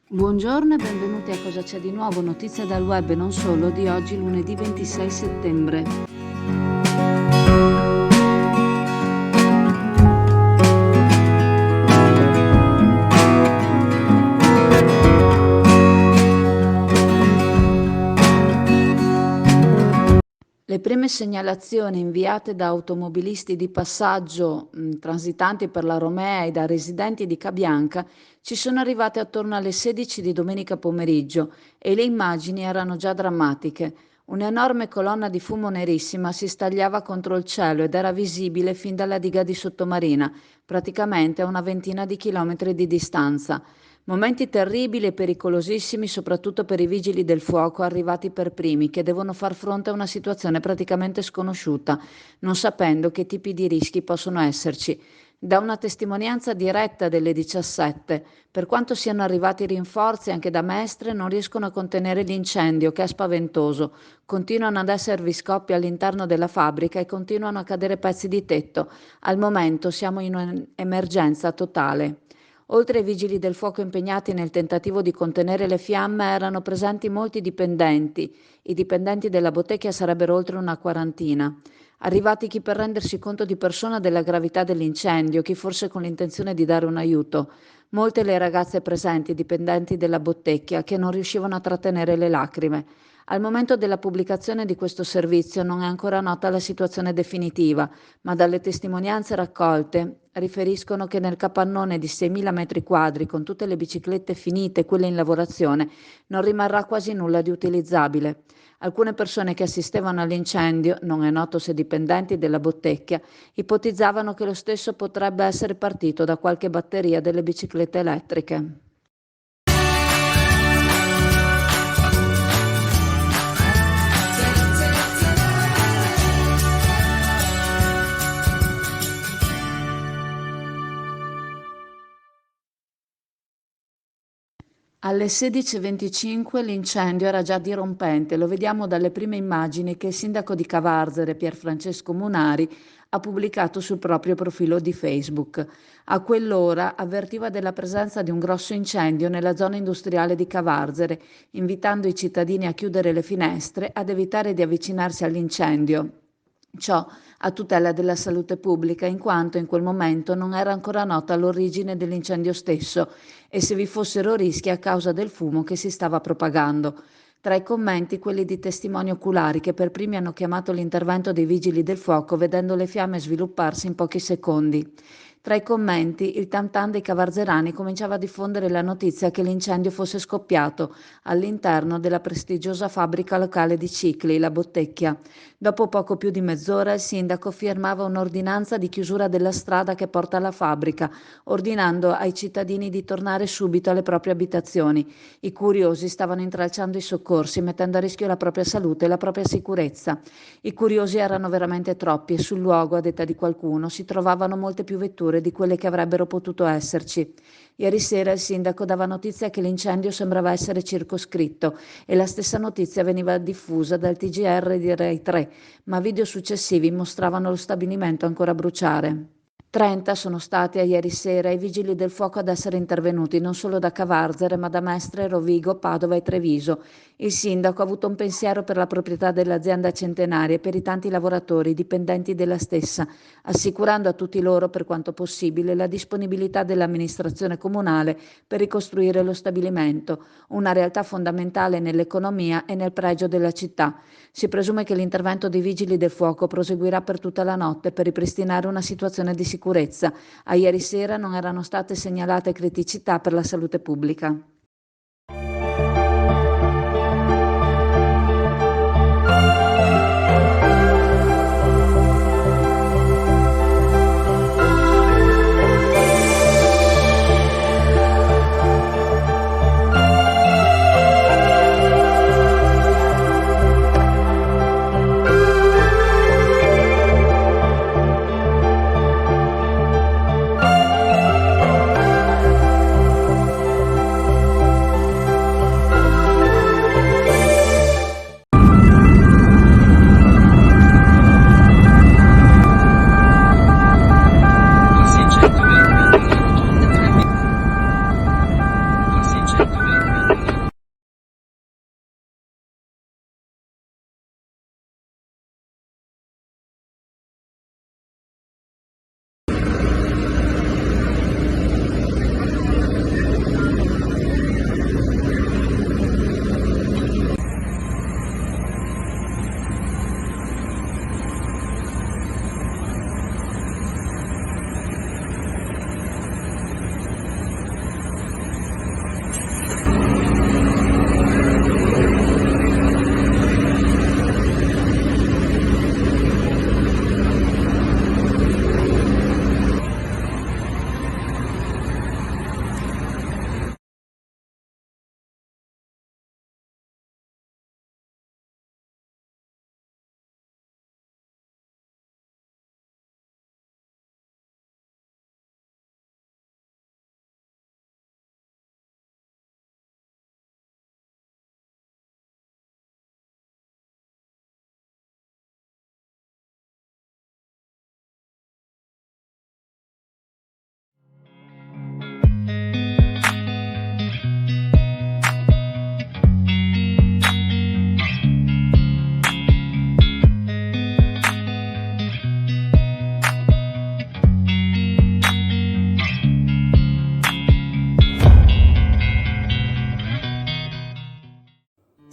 Buongiorno e benvenuti a Cosa c'è di nuovo, notizie dal web e non solo, di oggi lunedì 26 settembre. Le prime segnalazioni inviate da automobilisti di passaggio transitanti per la Romea e da residenti di Cabianca ci sono arrivate attorno alle 16 di domenica pomeriggio e le immagini erano già drammatiche. Un'enorme colonna di fumo nerissima si stagliava contro il cielo ed era visibile fin dalla diga di Sottomarina, praticamente a una ventina di chilometri di distanza. Momenti terribili e pericolosissimi soprattutto per i vigili del fuoco arrivati per primi, che devono far fronte a una situazione praticamente sconosciuta, non sapendo che tipi di rischi possono esserci. Da una testimonianza diretta delle 17, per quanto siano arrivati rinforzi anche da Mestre, non riescono a contenere l'incendio, che è spaventoso. Continuano ad esservi scoppi all'interno della fabbrica e continuano a cadere pezzi di tetto. Al momento siamo in un'emergenza totale. Oltre ai vigili del fuoco impegnati nel tentativo di contenere le fiamme, erano presenti molti dipendenti. I dipendenti della bottega sarebbero oltre una quarantina. Arrivati chi per rendersi conto di persona della gravità dell'incendio, chi forse con l'intenzione di dare un aiuto. Molte le ragazze presenti, dipendenti della bottega, che non riuscivano a trattenere le lacrime. Al momento della pubblicazione di questo servizio non è ancora nota la situazione definitiva, ma dalle testimonianze raccolte riferiscono che nel capannone di 6.000 metri quadri, con tutte le biciclette finite e quelle in lavorazione, non rimarrà quasi nulla di utilizzabile. Alcune persone che assistevano all'incendio, non è noto se dipendenti della bottega, ipotizzavano che lo stesso potrebbe essere partito da qualche batteria delle biciclette elettriche. Alle 16:25 l'incendio era già dirompente, lo vediamo dalle prime immagini che il sindaco di Cavarzere, Pierfrancesco Munari, ha pubblicato sul proprio profilo di Facebook. A quell'ora avvertiva della presenza di un grosso incendio nella zona industriale di Cavarzere, invitando i cittadini a chiudere le finestre, ad evitare di avvicinarsi all'incendio. Ciò a tutela della salute pubblica, in quanto in quel momento non era ancora nota l'origine dell'incendio stesso e se vi fossero rischi a causa del fumo che si stava propagando. Tra i commenti quelli di testimoni oculari che per primi hanno chiamato l'intervento dei vigili del fuoco vedendo le fiamme svilupparsi in pochi secondi. Tra i commenti il tam tam dei cavarzerani cominciava a diffondere la notizia che l'incendio fosse scoppiato all'interno della prestigiosa fabbrica locale di Cicli, la Bottecchia. Dopo poco più di mezz'ora il sindaco firmava un'ordinanza di chiusura della strada che porta alla fabbrica, ordinando ai cittadini di tornare subito alle proprie abitazioni. I curiosi stavano intralciando i soccorsi, mettendo a rischio la propria salute e la propria sicurezza. I curiosi erano veramente troppi e sul luogo, a detta di qualcuno, si trovavano molte più vetture di quelle che avrebbero potuto esserci. Ieri sera il sindaco dava notizia che l'incendio sembrava essere circoscritto e la stessa notizia veniva diffusa dal TGR di Rai 3, ma video successivi mostravano lo stabilimento ancora a bruciare. 30 sono stati a ieri sera i vigili del fuoco ad essere intervenuti non solo da Cavarzere ma da Mestre, Rovigo, Padova e Treviso. Il sindaco ha avuto un pensiero per la proprietà dell'azienda centenaria e per i tanti lavoratori dipendenti della stessa, assicurando a tutti loro, per quanto possibile, la disponibilità dell'amministrazione comunale per ricostruire lo stabilimento, una realtà fondamentale nell'economia e nel pregio della città. Si presume che l'intervento dei vigili del fuoco proseguirà per tutta la notte per ripristinare una situazione di sicurezza. A ieri sera non erano state segnalate criticità per la salute pubblica.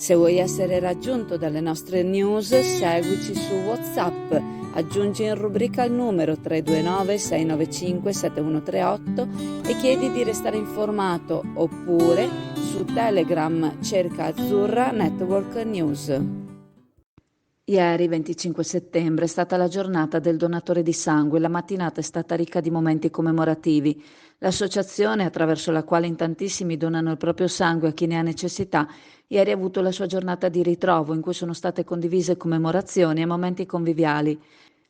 Se vuoi essere raggiunto dalle nostre news, seguici su WhatsApp, aggiungi in rubrica il numero 329 695 7138 e chiedi di restare informato, oppure su Telegram cerca Azzurra Network News. Ieri, 25 settembre, è stata la giornata del donatore di sangue. La mattinata è stata ricca di momenti commemorativi. L'associazione, attraverso la quale in tantissimi donano il proprio sangue a chi ne ha necessità, ieri ha avuto la sua giornata di ritrovo, in cui sono state condivise commemorazioni e momenti conviviali.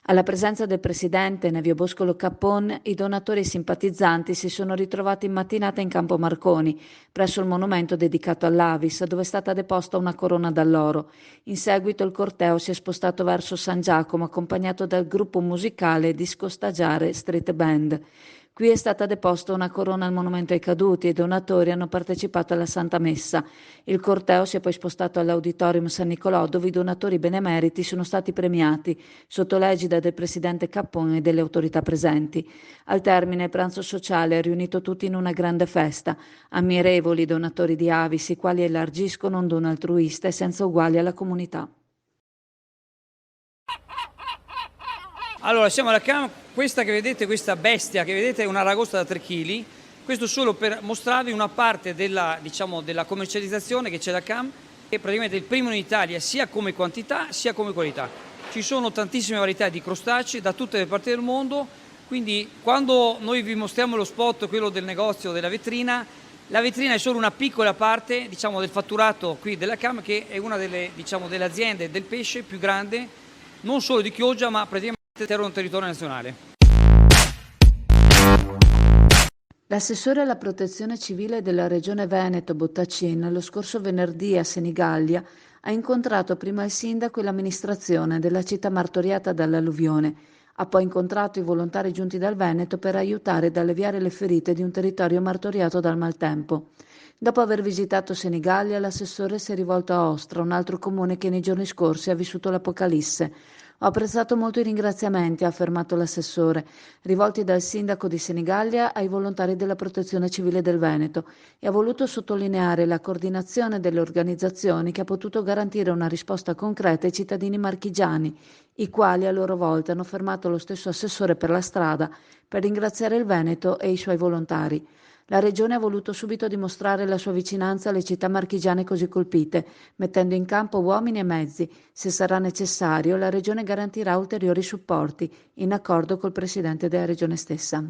Alla presenza del presidente Nevio Boscolo Cappon, i donatori e i simpatizzanti si sono ritrovati in mattinata in Campo Marconi, presso il monumento dedicato all'Avis, dove è stata deposta una corona d'alloro. In seguito il corteo si è spostato verso San Giacomo, accompagnato dal gruppo musicale Disco Stagiare Street Band. Qui è stata deposta una corona al monumento ai caduti e i donatori hanno partecipato alla Santa Messa. Il corteo si è poi spostato all'Auditorium San Nicolò, dove i donatori benemeriti sono stati premiati, sotto l'egida del presidente Cappon e delle autorità presenti. Al termine il pranzo sociale ha riunito tutti in una grande festa, ammirevoli donatori di Avis, i quali elargiscono un dono altruista e senza uguali alla comunità. Allora, siamo alla CAM, questa che vedete, questa bestia che vedete è una ragosta da 3 kg, questo solo per mostrarvi una parte della commercializzazione che c'è da CAM, che è praticamente il primo in Italia sia come quantità sia come qualità. Ci sono tantissime varietà di crostacei da tutte le parti del mondo, quindi quando noi vi mostriamo lo spot, quello del negozio, della vetrina, la vetrina è solo una piccola parte del fatturato qui della CAM, che è una delle aziende del pesce più grande, non solo di Chioggia, ma praticamente all'interno del territorio nazionale. L'assessore alla protezione civile della regione Veneto, Bottacin, lo scorso venerdì a Senigallia ha incontrato prima il sindaco e l'amministrazione della città martoriata dall'alluvione. Ha poi incontrato i volontari giunti dal Veneto per aiutare ad alleviare le ferite di un territorio martoriato dal maltempo. Dopo aver visitato Senigallia, l'assessore si è rivolto a Ostra, un altro comune che nei giorni scorsi ha vissuto l'apocalisse. Ho apprezzato molto i ringraziamenti, ha affermato l'assessore, rivolti dal sindaco di Senigallia ai volontari della Protezione Civile del Veneto, e ha voluto sottolineare la coordinazione delle organizzazioni che ha potuto garantire una risposta concreta ai cittadini marchigiani, i quali a loro volta hanno fermato lo stesso assessore per la strada per ringraziare il Veneto e i suoi volontari. La Regione ha voluto subito dimostrare la sua vicinanza alle città marchigiane così colpite, mettendo in campo uomini e mezzi. Se sarà necessario, la Regione garantirà ulteriori supporti, in accordo col Presidente della Regione stessa.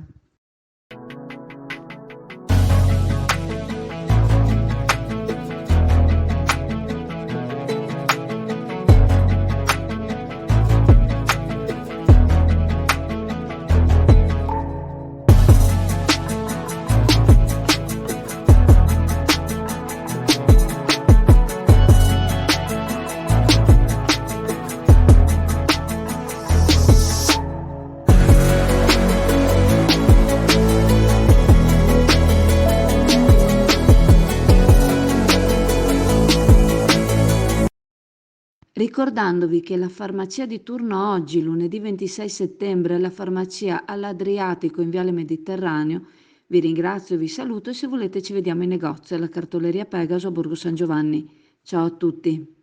Ricordandovi che la farmacia di turno oggi, lunedì 26 settembre, è la farmacia all'Adriatico in Viale Mediterraneo, vi ringrazio e vi saluto, e se volete ci vediamo in negozio alla cartoleria Pegaso a Borgo San Giovanni. Ciao a tutti.